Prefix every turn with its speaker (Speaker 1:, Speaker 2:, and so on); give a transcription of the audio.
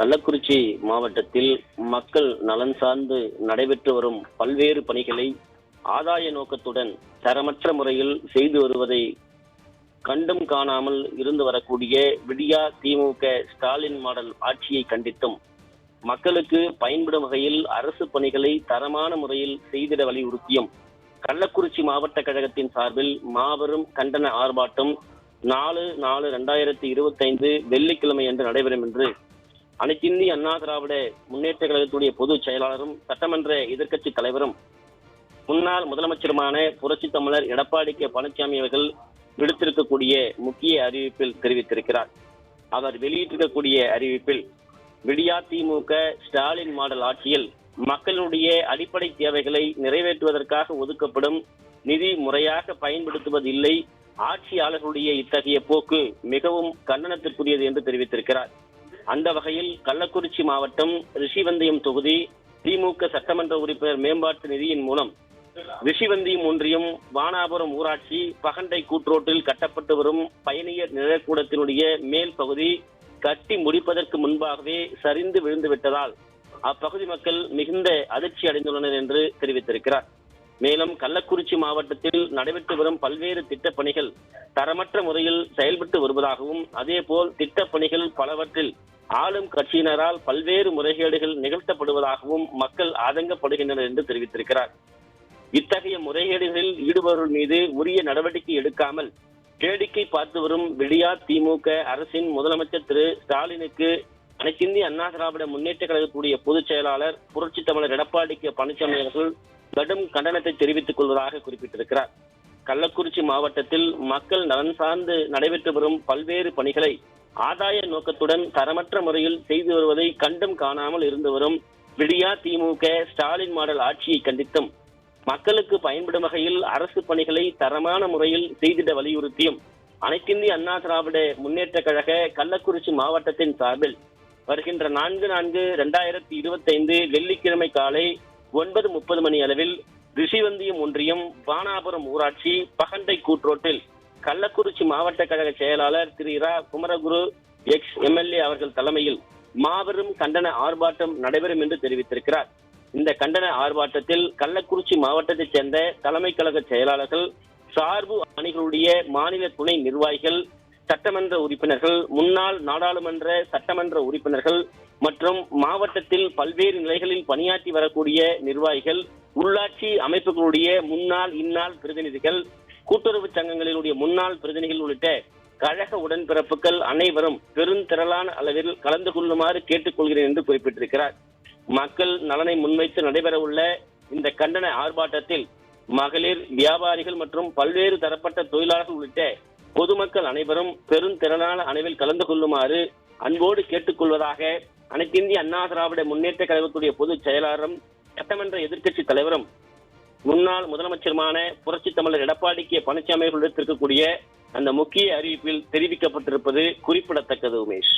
Speaker 1: கள்ளக்குறிச்சி மாவட்டத்தில் மக்கள் நலன் சார்ந்து நடைபெற்று வரும் பல்வேறு பணிகளை ஆதாய நோக்கத்துடன் தரமற்ற முறையில் செய்து வருவதை கண்டும் காணாமல் இருந்து வரக்கூடிய விடியா திமுக ஸ்டாலின் மாடல் ஆட்சியை கண்டித்தும் மக்களுக்கு பயன்படும் வகையில் அரசு பணிகளை தரமான முறையில் செய்திட வலியுறுத்தியும் கள்ளக்குறிச்சி மாவட்ட கழகத்தின் சார்பில் மாபெரும் கண்டன ஆர்ப்பாட்டம் 4/4/2025 வெள்ளிக்கிழமை அன்று நடைபெறும் என்று அனைத்திந்திய அண்ணா திராவிட முன்னேற்ற கழகத்துடைய பொதுச் செயலாளரும் சட்டமன்ற எதிர்க்கட்சி தலைவரும் முன்னாள் முதலமைச்சருமான புரட்சி தமிழர் எடப்பாடி கே பழனிசாமி அவர்கள் விடுத்திருக்கக்கூடிய முக்கிய அறிவிப்பில் தெரிவித்திருக்கிறார். அவர் வெளியிட்டிருக்கக்கூடிய அறிவிப்பில் விடியா திமுக ஸ்டாலின் மாடல் ஆட்சியில் மக்களுடைய அடிப்படை தேவைகளை நிறைவேற்றுவதற்காக ஒதுக்கப்படும் நிதி முறையாக பயன்படுத்துவதில்லை. ஆட்சியாளர்களுடைய இத்தகைய போக்கு மிகவும் கண்டனத்திற்குரியது என்று தெரிவித்திருக்கிறார். அந்த வகையில் கள்ளக்குறிச்சி மாவட்டம் ரிஷிவந்தியம் தொகுதி திமுக சட்டமன்ற உறுப்பினர் மேம்பாட்டு நிதியின் மூலம் ரிஷிவந்தியம் ஒன்றியம் வானாபுரம் ஊராட்சி பகண்டை கூட்ரோட்டில் கட்டப்பட்டு வரும் பயணியர் நிழற்கூடத்தினுடைய மேல் பகுதி கட்டி முடிப்பதற்கு முன்பாகவே சரிந்து விழுந்து விட்டதால் அப்பகுதி மக்கள் மிகுந்த அதிர்ச்சி அடைந்துள்ளனர் என்று தெரிவித்திருக்கிறார். மேலும் கள்ளக்குறிச்சி மாவட்டத்தில் நடைபெற்று வரும் பல்வேறு திட்டப் பணிகள் தரமற்ற முறையில் செயல்பட்டு வருவதாகவும் அதேபோல் திட்டப் பணிகள் பலவற்றில் ஆளும் கட்சியினரால் பல்வேறு முறைகேடுகள் நிகழ்த்தப்படுவதாகவும் மக்கள் ஆதங்கப்படுகின்றனர் என்று தெரிவித்திருக்கிறார். இத்தகைய முறைகேடுகளில் ஈடுபவர்கள் மீது உரிய நடவடிக்கை எடுக்காமல் வேடிக்கை பார்த்து வரும் விடியா திமுக அரசின் முதலமைச்சர் திரு ஸ்டாலினுக்கு அனைத்திந்திய அண்ணா திராவிட முன்னேற்ற கழகத்துடைய பொதுச் செயலாளர் புரட்சி தமிழர் எடப்பாடி கே பழனிசாமி அவர்கள் கடும் கண்டனத்தை தெரிவித்துக் கொள்வதாக குறிப்பிட்டிருக்கிறார். கள்ளக்குறிச்சி மாவட்டத்தில் மக்கள் நலன் சார்ந்து நடைபெற்று வரும் பல்வேறு பணிகளை ஆதாய நோக்கத்துடன் தரமற்ற முறையில் செய்து வருவதை கண்டும் காணாமல் இருந்து வரும் விடியா திமுக ஸ்டாலின் மாடல் ஆட்சியை கண்டித்தும் மக்களுக்கு பயன்படும் வகையில் அரசு பணிகளை தரமான முறையில் செய்திட வலியுறுத்தியும் அனைத்திந்திய அண்ணா திராவிட முன்னேற்ற கழக கள்ளக்குறிச்சி மாவட்டத்தின் சார்பில் வருகின்ற 4/4/2025 வெள்ளிக்கிழமை காலை 9:30 மணி அளவில் ரிஷிவந்தியம் ஒன்றியம் வானாபுரம் ஊராட்சி பகண்டை கூட்ரோட்டில் கள்ளக்குறிச்சி மாவட்ட கழக செயலாளர் திரு இரா குமரகுரு எக்ஸ் எம்எல்ஏ அவர்கள் தலைமையில் மாபெரும் கண்டன ஆர்ப்பாட்டம் நடைபெறும் என்று தெரிவித்திருக்கிறார். இந்த கண்டன ஆர்ப்பாட்டத்தில் கள்ளக்குறிச்சி மாவட்டத்தைச் சேர்ந்த தலைமை கழக செயலாளர்கள், சார்பு அணிகளுடைய மாநில துணை நிர்வாகிகள், சட்டமன்ற உறுப்பினர்கள், முன்னாள் நாடாளுமன்ற சட்டமன்ற உறுப்பினர்கள் மற்றும் மாவட்டத்தில் பல்வேறு நிலைகளில் பணியாற்றி வரக்கூடிய நிர்வாகிகள், உள்ளாட்சி அமைப்புகளுடைய முன்னாள் இந்நாள் பிரதிநிதிகள், கூட்டுறவு சங்கங்களினுடைய முன்னாள் பிரதிநிதிகள் உள்ளிட்ட கழக உடன்பிறப்புகள் அனைவரும் பெருந்திரளான அளவில் கலந்து கொள்ளுமாறு கேட்டுக்கொள்கிறேன் என்று குறிப்பிட்டிருக்கிறார். மக்கள் நலனை முன்வைத்து நடைபெறவுள்ள இந்த கண்டன ஆர்ப்பாட்டத்தில் மகளிர், வியாபாரிகள் மற்றும் பல்வேறு தரப்பட்ட தொழிலாளர்கள் உள்ளிட்ட பொதுமக்கள் அனைவரும் பெருந்திரளான அளவில் கலந்து கொள்ளுமாறு அன்போடு கேட்டுக்கொள்வதாக அனைத்திந்திய அண்ணா திராவிட முன்னேற்ற கழகத்துடைய பொதுச் செயலாளரும் சட்டமன்ற எதிர்க்கட்சி தலைவரும் முன்னாள் முதலமைச்சருமான புரட்சி தமிழர் எடப்பாடி கே பழனிசாமி அவர்கள் எடுத்திருக்கக்கூடிய அந்த முக்கிய அறிவிப்பில் தெரிவிக்கப்பட்டிருப்பது குறிப்பிடத்தக்கது. உமேஷ்.